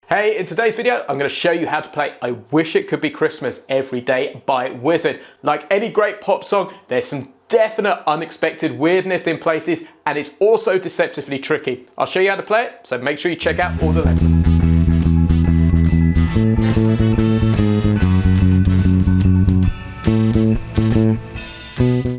Hey, in today's video, I'm going to show you how to play I Wish It Could Be Christmas Every Day by Wizzard. Like any great pop song, there's some definite unexpected weirdness in places, and it's also deceptively tricky. I'll show you how to play it, so make sure you check out all the lessons.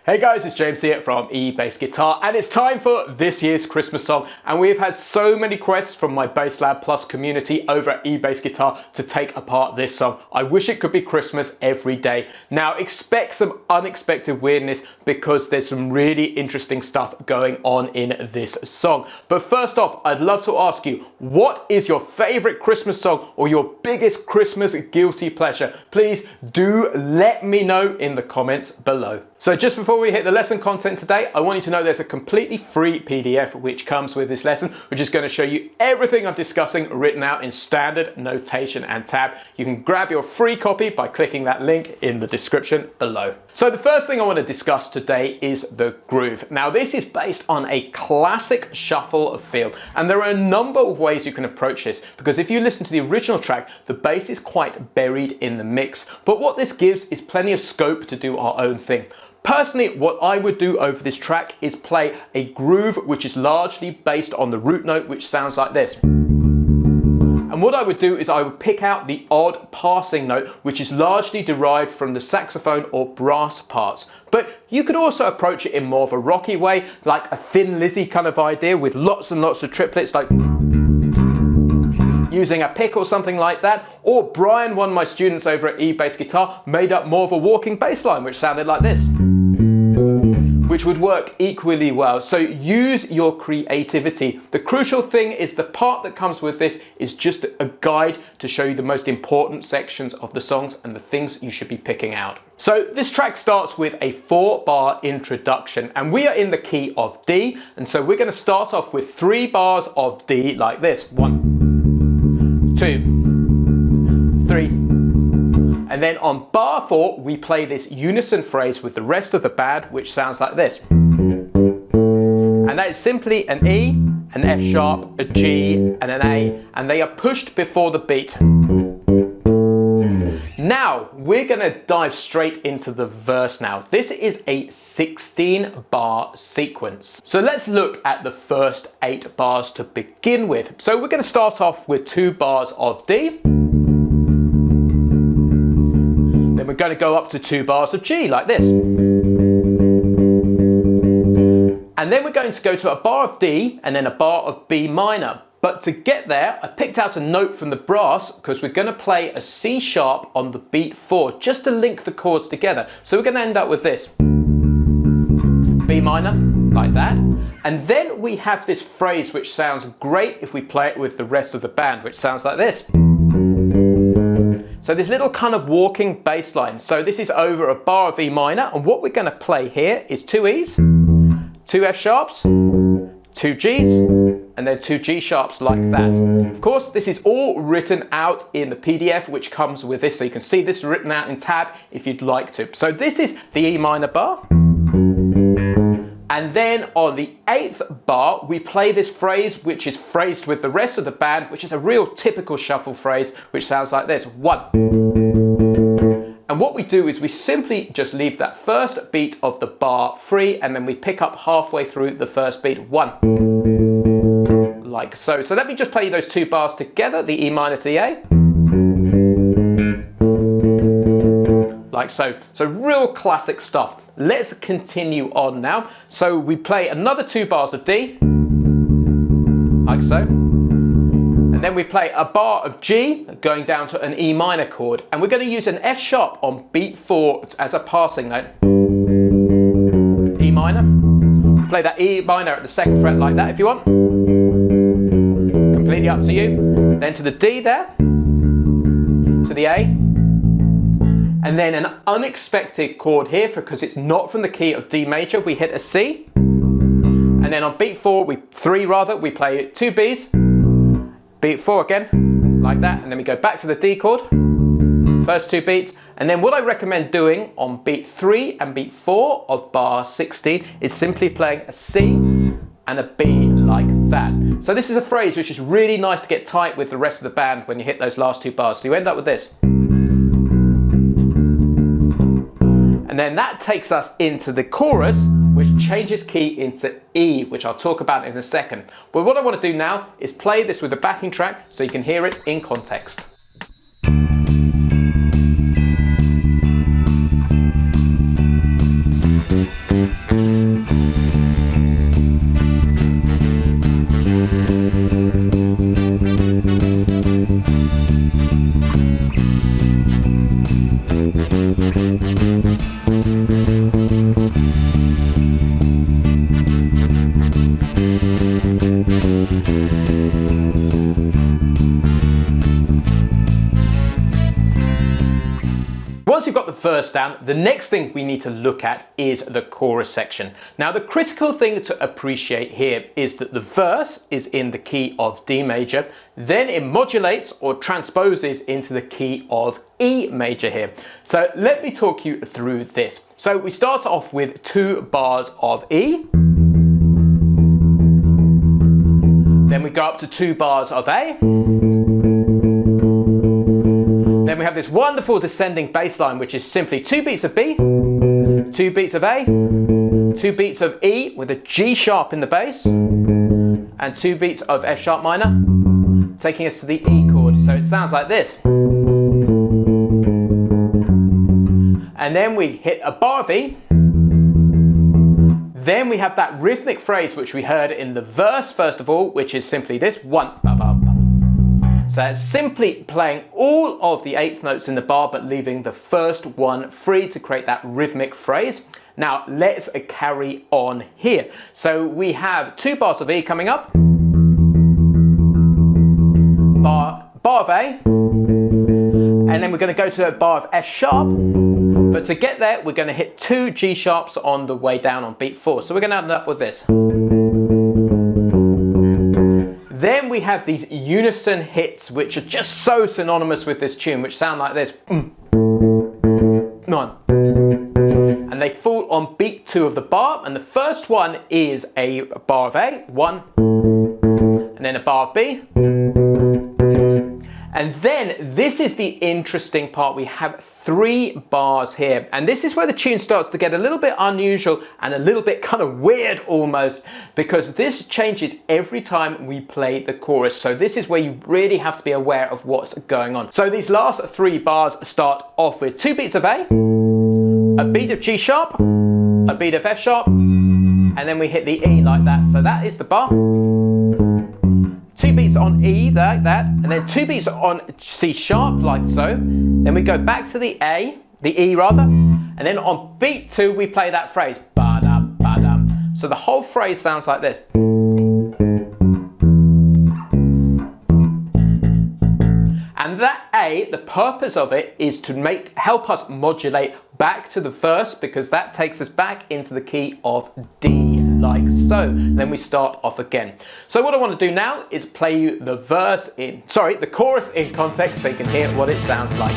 Hey guys, it's James here from eBassGuitar, and it's time for this year's Christmas song. And we've had so many requests from my Bass Lab Plus community over at eBassGuitar to take apart this song. I Wish It Could Be Christmas Every Day. Now expect some unexpected weirdness because there's some really interesting stuff going on in this song. But first off, I'd love to ask you, what is your favorite Christmas song or your biggest Christmas guilty pleasure? Please do let me know in the comments below. So just before we hit the lesson content today, I want you to know there's a completely free PDF which comes with this lesson, which is going to show you everything I'm discussing written out in standard notation and tab. You can grab your free copy by clicking that link in the description below. So the first thing I want to discuss today is the groove. Now this is based on a classic shuffle feel, and there are a number of ways you can approach this, because if you listen to the original track, the bass is quite buried in the mix. But what this gives is plenty of scope to do our own thing. Personally, what I would do over this track is play a groove which is largely based on the root note, which sounds like this. And what I would do is I would pick out the odd passing note, which is largely derived from the saxophone or brass parts. But you could also approach it in more of a rocky way, like a Thin Lizzy kind of idea with lots and lots of triplets, like using a pick or something like that. Or Brian, one of my students over at eBassGuitar, made up more of a walking bass line, which sounded like this, which would work equally well. So use your creativity. The crucial thing is the part that comes with this is just a guide to show you the most important sections of the songs and the things you should be picking out. So this track starts with a 4-bar introduction, and we are in the key of D, and so we're going to start off with 3 bars of D like this. 1, 2, 3. And then on bar 4, we play this unison phrase with the rest of the band, which sounds like this. And that is simply an E, an F sharp, a G, and an A, and they are pushed before the beat. Now, we're gonna dive straight into the verse now. This is a 16-bar sequence. So let's look at the first 8 bars to begin with. So we're gonna start off with 2 bars of D. Then we're going to go up to 2 bars of G like this. And then we're going to go to a bar of D and then a bar of B minor. But to get there, I picked out a note from the brass because we're going to play a C sharp on the beat 4 just to link the chords together. So we're going to end up with this. B minor, like that. And then we have this phrase which sounds great if we play it with the rest of the band, which sounds like this. So this little kind of walking bass line. So this is over a bar of E minor, and what we're going to play here is 2 E's, 2 F sharps, 2 G's, and then 2 G sharps like that. Of course, this is all written out in the PDF which comes with this, so you can see this written out in tab if you'd like to. So this is the E minor bar. And then on the 8th bar, we play this phrase which is phrased with the rest of the band, which is a real typical shuffle phrase, which sounds like this. 1. And what we do is we simply just leave that first beat of the bar free, and then we pick up halfway through the first beat. 1. Like so. So let me just play those 2 bars together, the E minor to the A. Like so. So real classic stuff. Let's continue on now. So we play another 2 bars of D, like so. And then we play a bar of G going down to an E minor chord. And we're going to use an F sharp on beat 4 as a passing note. E minor. Play that E minor at the 2nd fret like that if you want. Completely up to you. Then to the D there. To the A. And then an unexpected chord here, because it's not from the key of D major, we hit a C. And then on beat 4, we play 2 B's, beat 4 again, like that, and then we go back to the D chord, first 2 beats. And then what I recommend doing on beat 3 and beat 4 of bar 16 is simply playing a C and a B like that. So this is a phrase which is really nice to get tight with the rest of the band when you hit those last 2 bars. So you end up with this. And then that takes us into the chorus, which changes key into E, which I'll talk about in a second. But what I want to do now is play this with a backing track so you can hear it in context. Once you've got the verse down, the next thing we need to look at is the chorus section. Now, the critical thing to appreciate here is that the verse is in the key of D major, then it modulates or transposes into the key of E major here. So let me talk you through this. So we start off with 2 bars of E. Then we go up to 2 bars of A. Then we have this wonderful descending bass line, which is simply 2 beats of B, 2 beats of A, 2 beats of E with a G sharp in the bass, and 2 beats of F sharp minor, taking us to the E chord. So it sounds like this. And then we hit a bar of E. Then we have that rhythmic phrase which we heard in the verse first of all, which is simply this 1. So it's simply playing all of the 8th notes in the bar, but leaving the first one free to create that rhythmic phrase. Now let's carry on here. So we have 2 bars of E coming up, bar of A, and then we're going to go to a bar of F sharp. But to get there, we're going to hit 2 G sharps on the way down on beat 4. So we're going to end up with this. Then we have these unison hits, which are just so synonymous with this tune, which sound like this. 9. And they fall on beat 2 of the bar, and the first one is a bar of A, 1, and then a bar of B. And then this is the interesting part. We have 3 bars here, and this is where the tune starts to get a little bit unusual and a little bit kind of weird almost, because this changes every time we play the chorus. So this is where you really have to be aware of what's going on. So these last 3 bars start off with 2 beats of A, a beat of G sharp, a beat of F sharp, and then we hit the E like that. So that is the bar. 2 beats on E like that, and then 2 beats on C sharp like so. Then we go back to the A, the E rather, and then on beat 2 we play that phrase, ba-dum, ba-dum. So the whole phrase sounds like this. And that A, the purpose of it is to help us modulate back to the verse, because that takes us back into the key of D. Like so. Then we start off again. So what I want to do now is play you the chorus in context so you can hear what it sounds like.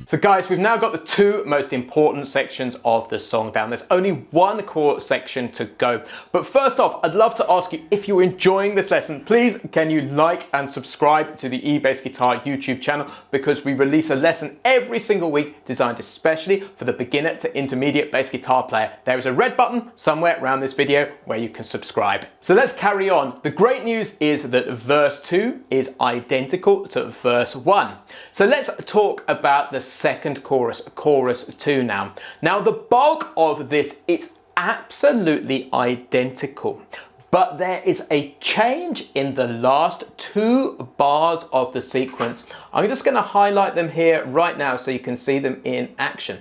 So guys, we've now got the 2 most important sections of the song down. There's only 1 chorus section to go. But first off, I'd love to ask you, if you're enjoying this lesson, please can you like and subscribe to the eBassGuitar YouTube channel, because we release a lesson every single week designed especially for the beginner to intermediate bass guitar player. There is a red button somewhere around this video where you can subscribe. So let's carry on. The great news is that verse 2 is identical to verse 1. So let's talk about the second second chorus, chorus 2 now. Now the bulk of this, it's absolutely identical, but there is a change in the last 2 bars of the sequence. I'm just going to highlight them here right now so you can see them in action.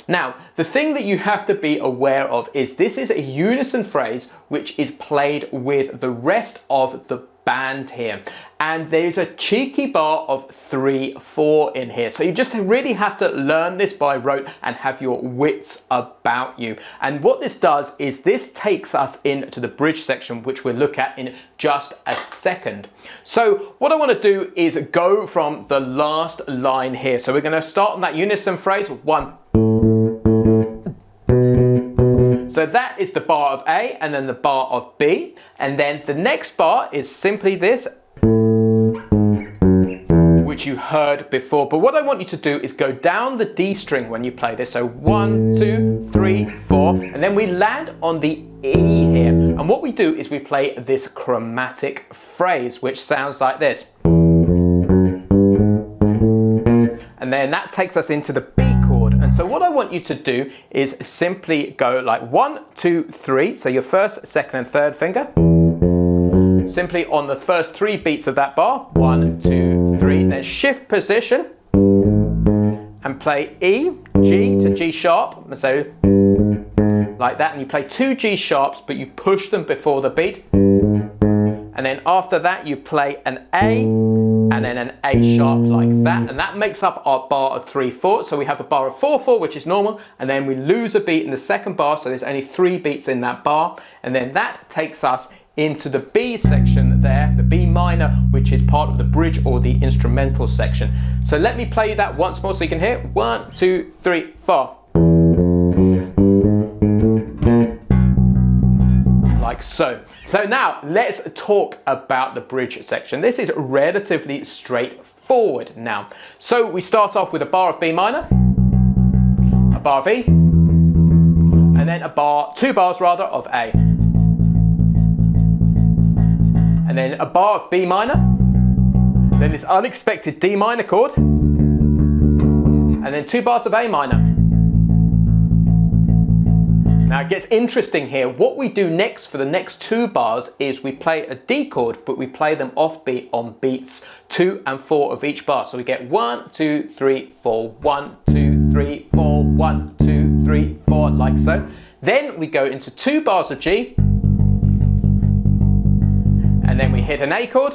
Now, the thing that you have to be aware of is this is a unison phrase which is played with the rest of the band here. And there's a cheeky bar of 3/4 in here. So you just really have to learn this by rote and have your wits about you. And what this does is this takes us into the bridge section, which we'll look at in just a second. So what I want to do is go from the last line here. So we're going to start on that unison phrase, 1. So that is the bar of A and then the bar of B. And then the next bar is simply this, which you heard before. But what I want you to do is go down the D string when you play this. So 1, 2, 3, 4. And then we land on the E here. And what we do is we play this chromatic phrase, which sounds like this. And then that takes us into the B chord. And so what I want you to do is simply go like 1, 2, 3. So your first, second and third finger. Simply on the first 3 beats of that bar. 1, 2, 3. Then shift position and play E, G to G sharp. So like that. And you play 2 G sharps, but you push them before the beat. And then after that, you play an A and then an A sharp like that. And that makes up our bar of 3/4. So we have a bar of 4/4, which is normal. And then we lose a beat in the second bar. So there's only 3 beats in that bar. And then that takes us into the B section there, the B minor, which is part of the bridge or the instrumental section. So let me play that once more so you can hear. 1, 2, 3, 4. Like so. So now let's talk about the bridge section. This is relatively straightforward now. So we start off with a bar of B minor, a bar of E, and then 2 bars rather of A. And then a bar of B minor, then this unexpected D minor chord, and then 2 bars of A minor. Now it gets interesting here. What we do next for the next 2 bars is we play a D chord, but we play them offbeat on beats 2 and 4 of each bar. So we get 1, 2, 3, 4, 1, 2, 3, 4, 1, 2, 3, 4, like so. Then we go into 2 bars of G, and then we hit an A chord.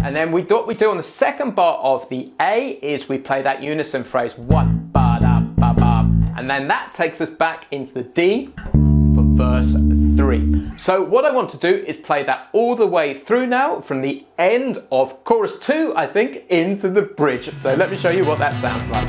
And then what we do on the second bar of the A is we play that unison phrase 1, ba da ba ba. And then that takes us back into the D for verse 3. So what I want to do is play that all the way through now from the end of chorus 2, I think, into the bridge. So let me show you what that sounds like.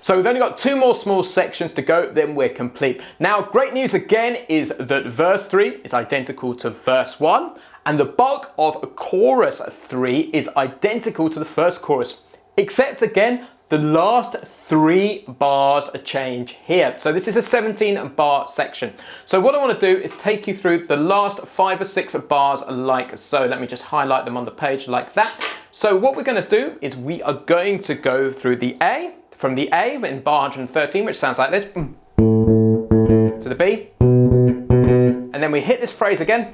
So we've only got 2 more small sections to go, then we're complete. Now, great news again is that verse 3 is identical to verse 1, and the bulk of chorus 3 is identical to the first chorus, except again, the last 3 bars change here. So this is a 17-bar section. So what I want to do is take you through the last 5 or 6 bars like so. Let me just highlight them on the page like that. So what we're going to do is we are going to go through the A, from the A in bar 113, which sounds like this, to the B, and then we hit this phrase again,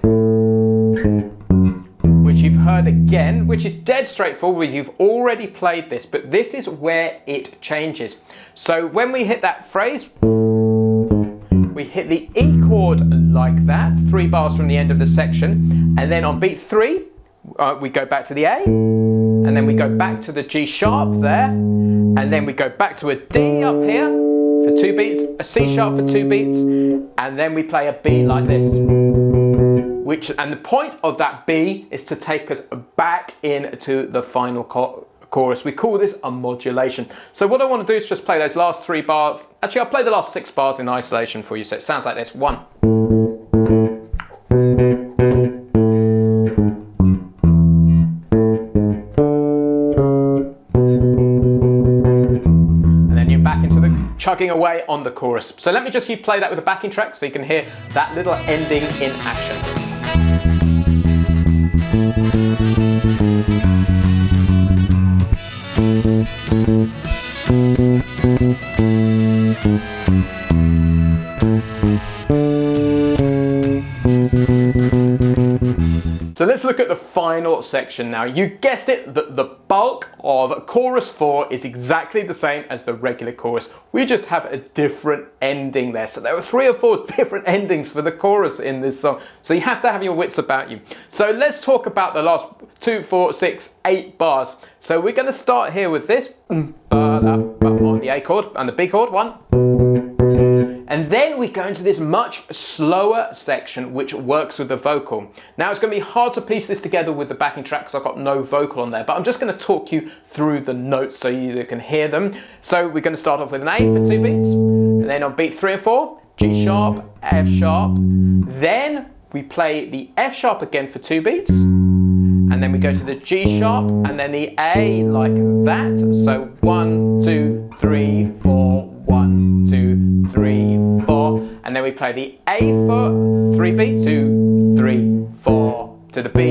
which you've heard again, which is dead straightforward. You've already played this, but this is where it changes. So when we hit that phrase, we hit the E chord like that, 3 bars from the end of the section, and then on beat 3, we go back to the A, and then we go back to the G sharp there, and then we go back to a D up here for 2 beats, a C sharp for 2 beats, and then we play a B like this. And the point of that B is to take us back into the final chorus. We call this a modulation. So what I want to do is just play those last 3 bars. Actually, I'll play the last 6 bars in isolation for you. So it sounds like this. 1. And then you're back into the chugging away on the chorus. So let me just play that with a backing track so you can hear that little ending in action. So let's look at the final section now. You guessed it, the bulk of chorus 4 is exactly the same as the regular chorus. We just have a different ending there. So there are 3 or 4 different endings for the chorus in this song. So you have to have your wits about you. So let's talk about the last 2, 4, 6, 8 bars. So we're going to start here with this on the A chord and the B chord, 1. And then we go into this much slower section which works with the vocal. Now it's going to be hard to piece this together with the backing track because I've got no vocal on there, but I'm just going to talk you through the notes so you can hear them. So we're going to start off with an A for 2 beats, and then on beat 3 and 4, G sharp, F sharp, then we play the F sharp again for 2 beats, and then we go to the G sharp and then the A like that. So 1, 2, 3, 4, 1, 2, 3, 4, and then we play the A for 3 beats, 2, 3, 4, to the B,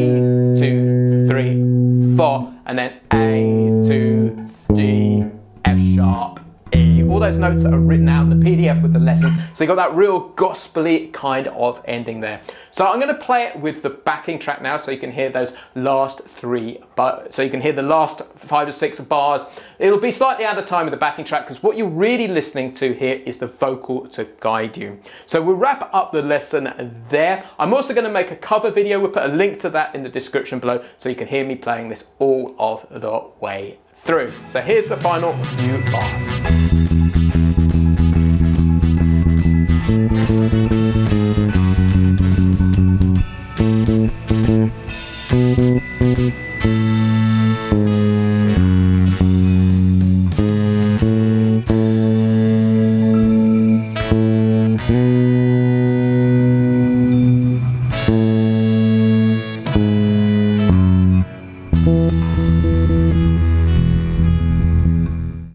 2, 3, 4, and then A, 2, D, F sharp, E. All those notes are written out in the PDF with the lesson, so you got that real gospel-y kind of ending there. So I'm going to play it with the backing track now so you can hear those last 3, so you can hear the last 5 or 6 bars. It'll be slightly out of time with the backing track because what you're really listening to here is the vocal to guide you. So we'll wrap up the lesson there. I'm also going to make a cover video. We'll put a link to that in the description below so you can hear me playing this all of the way through. So here's the final few bars.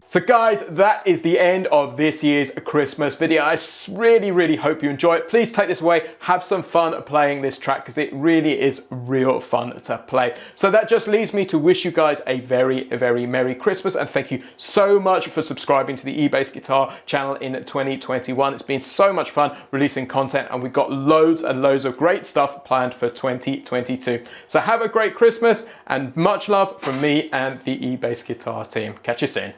So guys, that is the end of this year's Christmas video. I really hope you enjoy it. Please take this away, have some fun playing this track because it really is real fun to play. So that just leaves me to wish you guys a very Merry Christmas, and thank you so much for subscribing to the eBassGuitar channel in 2021. It's been so much fun releasing content, and we've got loads and loads of great stuff planned for 2022. So have a great Christmas and much love from me and the eBassGuitar team. Catch you soon.